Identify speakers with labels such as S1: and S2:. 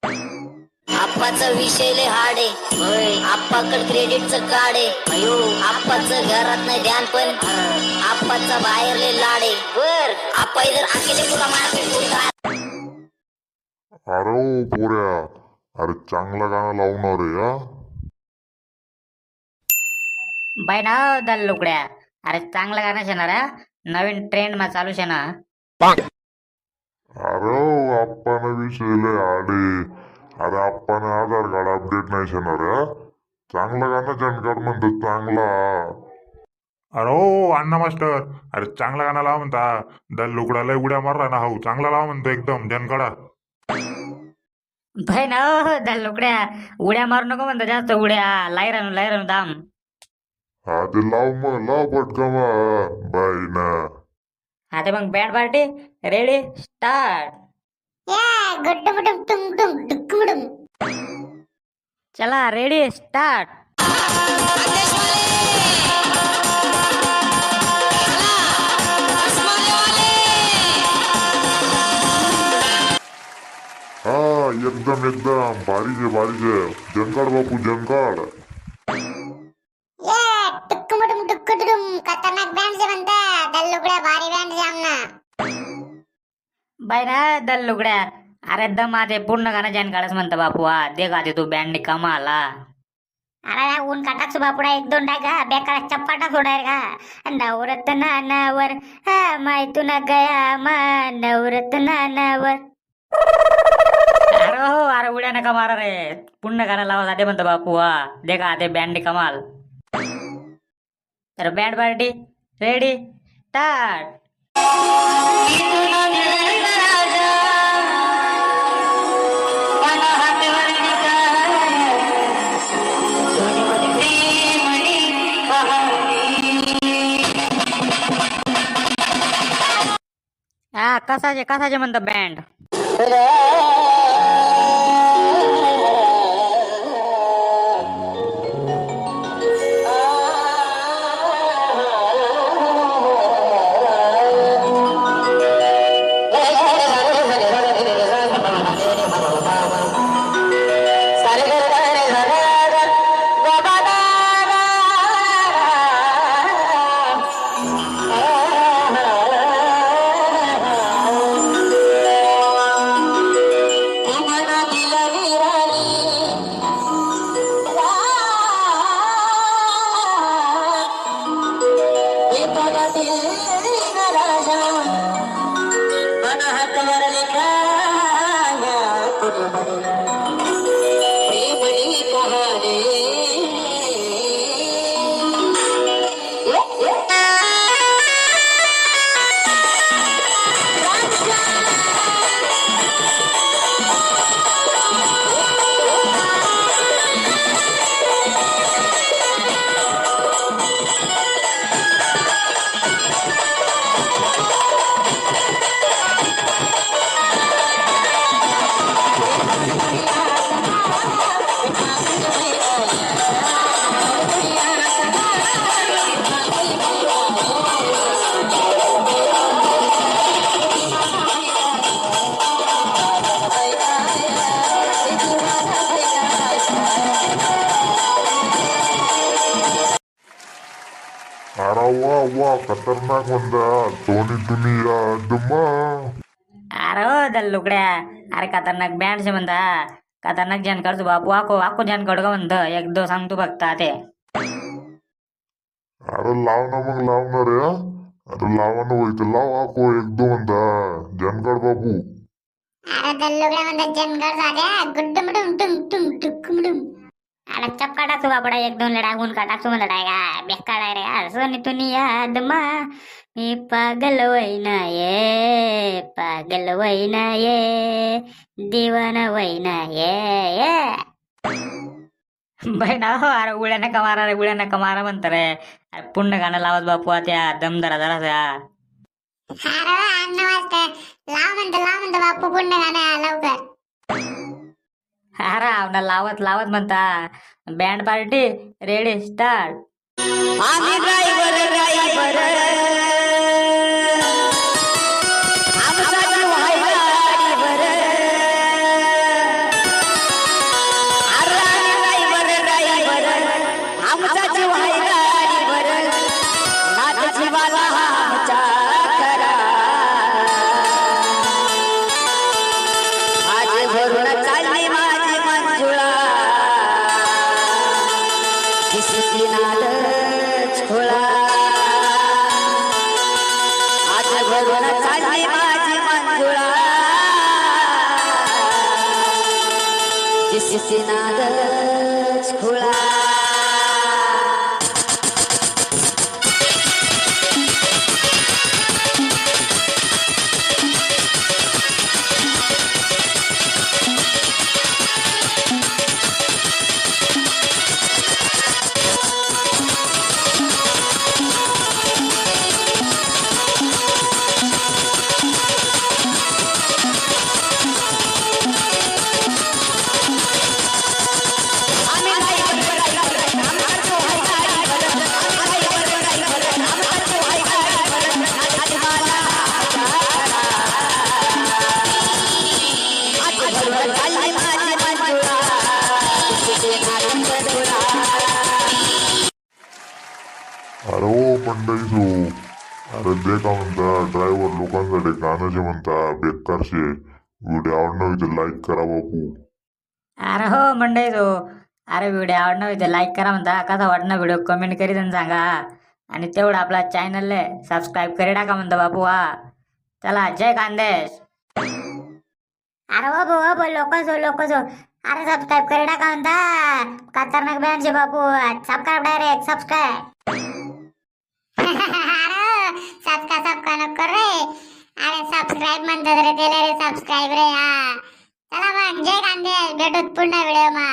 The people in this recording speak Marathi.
S1: आप्पाचा विषय लय हार्ड आहे. होय, आप्पाकडे क्रेडिटचं कार्ड आहे. अयो, आप्पाचं घरात नाही ध्यान पण आप्पाचा बाहेर लय लाड आहे. बर आप्पा इधर अकेले तुला मारपीट बोलता.
S2: अरे ओ पोऱ्या, अरे चांगला गाणं लावणार आहे हा.
S3: बाय ना दल लुकड्या. अरे चांगलं गाणं शेणार हा. नवीन ट्रेंड मा चालू शे ना.
S2: अरे आप्पानं विषय लय आडे. अरे आप्पानं आधार कार्ड अपडेट नाही शेणार हा. चांगला गाणं जनकाड म्हणतात चांगला.
S4: अरे हो अण्णा मास्टर, अरे चांगला गाणं लावा म्हणता. दल लुकडा लय उड्या मारला ना हो, चांगला लावा म्हणतो एकदम जनकडा.
S3: बाय ना दल लुकड्या, उड्या मारू नको म्हणतो जास्त उड्या. लायरानू दाम.
S2: हा ते लाव मग, लाव पटकमा बाई ना.
S3: हा ते मग बँड पार्टी रेडी स्टार्ट. चला रेडी स्टार्ट.
S2: हा एकदम एकदम बारीक आहे जनकाड बापू जनकाड.
S5: खतरनाक बँड जे म्हणता दल लुगड्या भारी बँड जे आमना.
S3: बाय ना दल लुगड्या, अरे दम आते पूर्ण गाणं जैन काढच म्हणतं बापू. हा दे गाते तू बँड कमाला.
S5: अरे ऊन काटाच बापुडा एक दोन टाका बेकार चप्पाटा सोडाय का. नवरत नानावर हा माहितून गया मा नवरत नानावर.
S3: अरे हो, अरे उड्या नका मारा रे. पूर्ण गाणं लावा जाते म्हणतं बापू. हा दे गाते बँड कमाल. तर बँड पार्टी रेडी स्टार्ट. हा कसाचे म्हणतं बँड.
S2: अरे वा वा खतरनाक म्हणता सोनी दुनिया दुमा.
S3: अरे हो दल लुकड्या, अरे खतरनाक बँड से म्हणता. खतरनाक जन करतो बापू. आको जन कडू का म्हणतं. एक दो सांगतो फक्त ते.
S2: अरे लाव ना मग लावणार आहे हा. अरे लावा ना होय तर लाव आको एक दो म्हणता जनकाड बापू.
S5: अरे दल लुगड्या म्हणता जनगड झाल्या गुड्डुम डुम डुम डुम डुम डुम. अरे चपका टाकू बापडा एक दोन लढा ऊन का टाकू म्हणता का बेकार आहे रे. अरे सोनी तुनी याद मा मी पागल वैना ये पागल वैना ये दीवाना वैना ये.
S3: बाय ना हो, अरे उड्या नका मारा रे. उड्या नका मारा म्हणतं रे. अरे पूर्ण गाणं लावत बापू. त्या दमदारा जरा.
S5: अरे अण्णा वाजता लाव म्हणतो बापू पुण्य गाणं लवकर.
S3: अरे लावत म्हणता. Band party ready start.
S1: आम्ही ड्रायव्हर आमचा जीव आहे गाडीवर. नादच खुळा
S2: अरे ओ मंडळी अरे दे का म्हणता ड्रायव्हर लोकांसाठी गाणं जे म्हणता बेकारशे व्हिडिओ आवडणार तर लाईक करा बापू.
S3: अरे हो मंडळी तो अरे व्हिडिओ आवडणार होते लाईक करा म्हणता कसा वाटणार व्हिडिओ कमेंट करीत आणि सांगा आणि तेवढं आपला चॅनलला सबस्क्राईब करी टाका म्हणता बापू हा. चला जय खानदेश.
S5: अरे हो बो लोक सो अरे सबस्क्राईब करी टाका म्हणता खतरनाक बँडचे बापू सबस्क्राईब डायरेक्ट सबस्क्राईब अरे सबका नको रे अरे सबस्क्राईब म्हणतात रे त्याला रे सबस्क्राईब रे हा. चला मग जय खानदेश भेटूत पुन्हा व्हिडिओ मा.